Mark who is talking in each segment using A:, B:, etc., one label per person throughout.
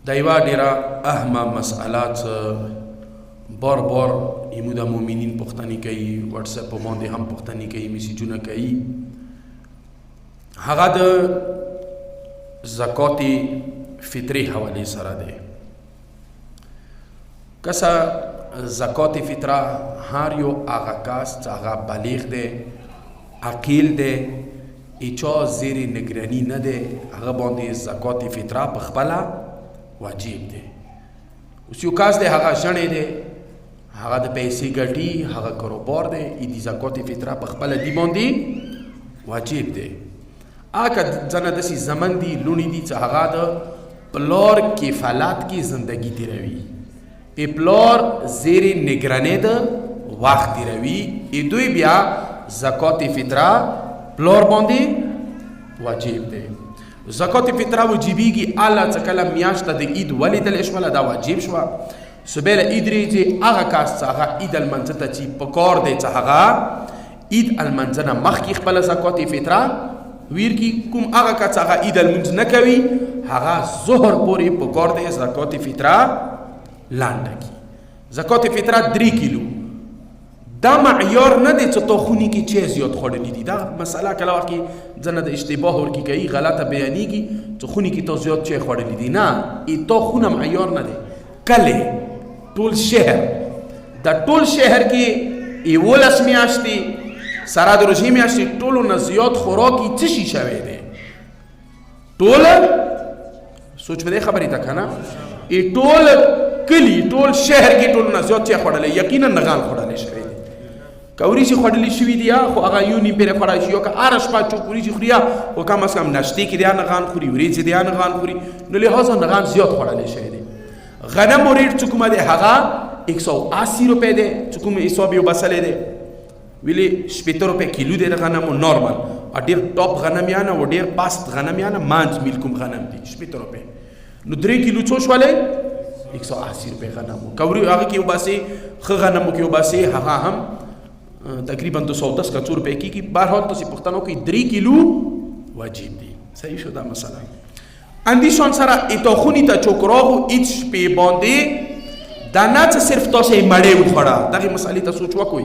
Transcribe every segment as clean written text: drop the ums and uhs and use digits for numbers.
A: دا یوه ډېره اهمه مسئله څه بار بار ایمو د مؤمنین پوښتنې کوي، وټساپ په باندې هم پوښتنې کوي، میسیجونه کوي. هغه د زکات فطري حوالې سره دی. کسه زکات فطره هر یو هغه کس چې هغه بالغ دی، عاقل دی، هیچا زیر نگرانی نه دی، هغه باندې زکات فطره په خپله واجب دی. اوس یو کس دی هغه ژڼی دی، هغه د پیسې ګټي، هغه کاروبار دی، د زکات فطره په خپله دی باندې واجب دی. هغه ځنه داسې زمن دي، لوڼي دي چې هغه د پلار کفالت کې زندگی تیروي، پلار زیر نگرانی د وخت تیروي، دوی بیا زکات فطره پلار باندې واجب دی. زکات فطره وجیبیږي الله چې کله میاشته د عید ولیدل شوله دا واجب شوه. سبیله عید ریځي هغه کس چې هغه عید المنځه ته چې په کار دی چې هغه عید المنځه نه مخکې خپله زکات فطره ویر کی. کوم هغه کس هغه عید المنځ نه کوي هغه ظهر پورې په کار دی زکات فطره لانډه کی. زکات فطره 3 کیلو دا معیار نه دی چې تو خونی کې چی زیات خوړلی دي. دا مسله کله وخت کې ځنه د اشتباه ورکی کوي، غلطه بیانېږي چې خونی کې تو زیات چی خوړلی دي. نه، تو خونه معیار نه دی. کله ټول شهر د ټول شهر کې 11 میاشتې سره د روژې میاشتې ټولو نه زیات خوراکي څه شي شوی دی؟ ټول سوچ په دې خبرې ته که نه ټول کلي ټول شهر کې ټولو نه زیات چی خوړلی یقینا نغال خوړلی شوی دی. که وریجې خوړلی شوي دي خو هغه یو نیم پیرې خوړلی شي، یا که هره شپه چوک وریجې خوري خو کم از کم نشتې کې دی نغان خوري، وریجې دی نغان خوري، نو لحاظه نغان زیات خوړلی شوی دی. غنمو ریټ چې کومه دی هغه 180 روپۍ دی چې کوم حساب یې وبسلی دی، ویلې 80 روپۍ کیلو دی د غنمو نارمل. ډېر ټاپ غنم یا نه و ډېر پاست غنم یا نه مانځ میل کوم غنم دی 80 روپۍ. نو 3 کیلو څو شولی 180 روپۍ غنمو. که هغه کې وباسې ښه غنمو کې وباسې هغه هم تقریبا 210 که 100 روپۍ کېږي. بهرحال تاسې پوښتنه وکړئ 3 کیلو واجب دی. صحیح شو دا مسله. اندی شان سره ایتا خونی تا چوک راغو ایت شپی بانده دا نه چې صرف تاسې مړې وخوړه. دغې مسئلې ته سوچ وکوئ.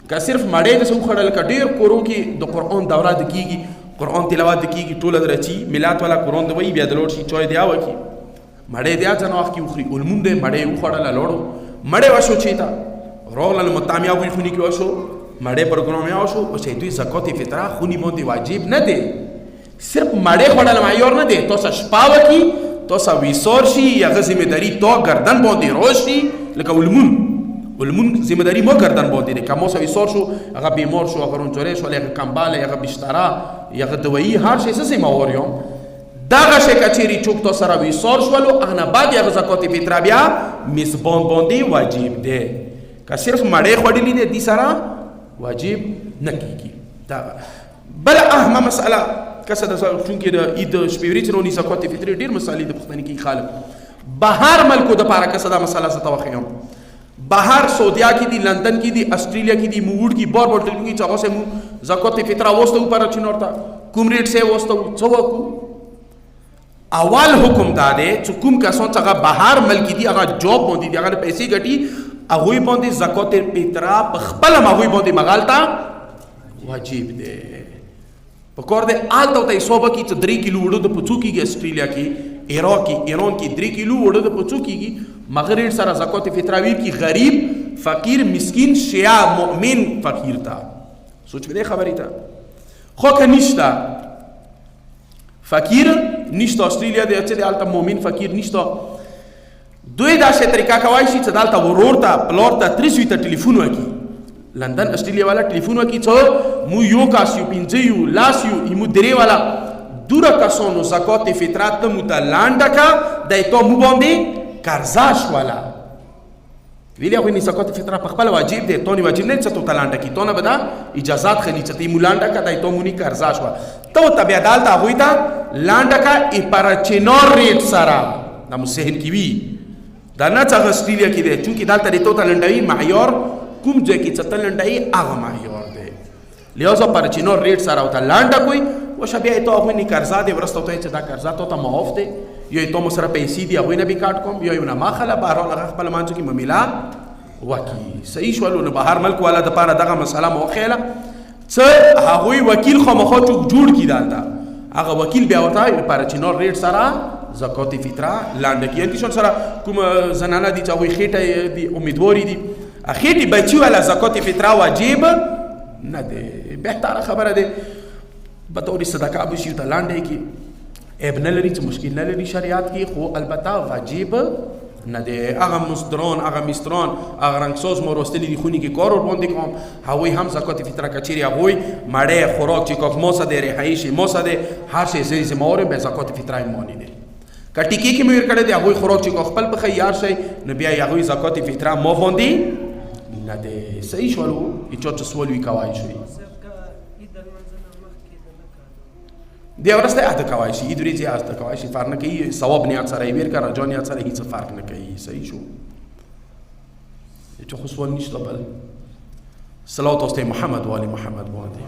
A: که صرف مړې داسې وخوړل که ډېر کورو کې د قرآن دوره د کېږي، قرآن تلاوت د کېږي، ټوله د رچي ملت والا قرآن د وایي، بیا د لوړ شي چای دی وکړي، مړې دی ځنه وخت کې وخوري. المون دی مړې وخوړله لاړو مړې وشو چېته راغلل مطعم وی خوني کې وشو مړې پروګرام یا وشو. اوس دوی زکات فطره خوني باندې واجب نه دی. صرف مړې خوړل معیار نه دی. تاسو شپه وکړي، تاسو ویسار شي، هغه ذمهداري تا ګردن باندې راشي. لکه علمون ذمهداري مو ګردن باندې دی. که ما سره ویسار شو، هغه بیمار شو، هغه رونچوری شو، هغه کمباله، هغه بشتره، هغه دوایي، هر شی څه ذمهوار یم. دغه شی که چیرې څوک تا سره ویسار شولو هغه نه بعد هغه زکات فطره بیا میزبان باندې واجب دی. که صرف مړې خوړلي دی دې سره واجب نه کېږي. دا بله اهمه مسئله کسه د چونکې د عید شپې ورځې رونی زکات فطرې ډېر مسالې د پوښتنې کوي خلک. بهر ملکو دپاره کسه دا مسله زه ته وښیم. بهر سعودیا کې دي، لندن کې دي، اسټرالیا کې دي، موږ کې بار بار ټلیفون کې چې هغه مو زکات فطره واستو پر چینور ته کوم ریټ سه واستو څه وکړو. اول حکم دا دی چې کوم کسان چې هغه بهر ملک دي هغه جاب باندې دي هغه پیسې ګټي هغوی باندې زکات فطره په خپله هغوی باندې مغالطه واجب دی. په کار دی هلته ورته حساب وکړي چې 3 کیلو وړه د په څو کېږي اسټرالیا کې، عراق کې، ایران کې 3 کیلو وړه د په څو کېږي. مغه ریټ سره زکات فطره ویر کې غریب، فقیر، مسکین، شیعه، مؤمن، فقیر ته سوچ په دې خبرې ته. خو که نشته فقیر نشته اسټرالیا دی چې هلته مؤمن فقیر نشته، دوی داسې طریقه کولی شي چې دلته ورور ته پلار ته 300 ته ټلیفون وکړي. لندن اسټرالیا والا ټلیفون وکړي چې مو یو کاس یو 5 یو لاس یو ایمو درې والا دوره کسانو زکات فطره ته مو ته لانډه که دی تا مو باندې قرضه شوله. ویلې هغوی نه زکات فطره په خپله واجب دی، تا نه واجب نه چې تو ته لانډه کړي، تا نه به دا اجازات خلي چې ته یې مو لانډه که دی تا مو نه قرضه شوه. ته ورته بیا دلته هغوی ته لانډه که پر چینار ریټ سره دا مو ذهن کې وي. دا نه چې هغه اسټرالیا کې دی چونکې دلته دی تو ته لنډوي معیار کوم ځای کې چې ته لنډوي هغه معیار دی. لحاظه پر چینار ریټ سره ورته لانډه کوئ وشه بیا یې ته هغوی نه قرضه دی ورسته ورته چې دا قرضه تا ته معاف دی یو تو مو سره پیسې دي هغوی نه به کاټ کوم یو نه ما خله بهرحال هغه خپله مانځو کې ممیلا وکي صحیح شولو نو بهر ملک والا دپاره دغه مسله مو وښیله څه هغوی وکیل خامخا چوک جوړ کړي دلته هغه وکیل بیا ورته لپاره چې نور ریټ سره زکات فطره لاندې کړي یعنې شون سره کوم زنانه دي چې هغوی خېټه دي امیدواري دي خېټې بچي والا زکات فطره واجب نه دی بهتره خبره دی به طور صدقه به شي ورته لاندې کړي عیب نه لري چې مشکل نه لري شریعت کې خو البته واجب نه دی هغه مزدران هغه مستران هغه رنګسوز مو راوستلي دي خونې کې کار ورباندې کوم هغوی هم زکات فطره که چیرې هغوی مړی خوراک چې کوک موسه دی رهایش یې موسه دی هر شی زه ذمهوار یم به زکات فطره یې مانی دی که ټیکې کې مې ورکړی دی هغوی خوراک چې کوک خپل پخی یار شی نو بیا یې هغوی زکات فطره ما باندې نه دی صحیح شولو هېچا چې سوال وي کوای شي دی ورسته اته کوای شي عید ورځې اته کوای شي فرق نه کوي ثواب نیت سره یې ورکړه رجا نیت سره هیڅ فرق نه کوي صحیح شو چې خو سوال نشته بل صلوات واستې محمد و آل محمد باندې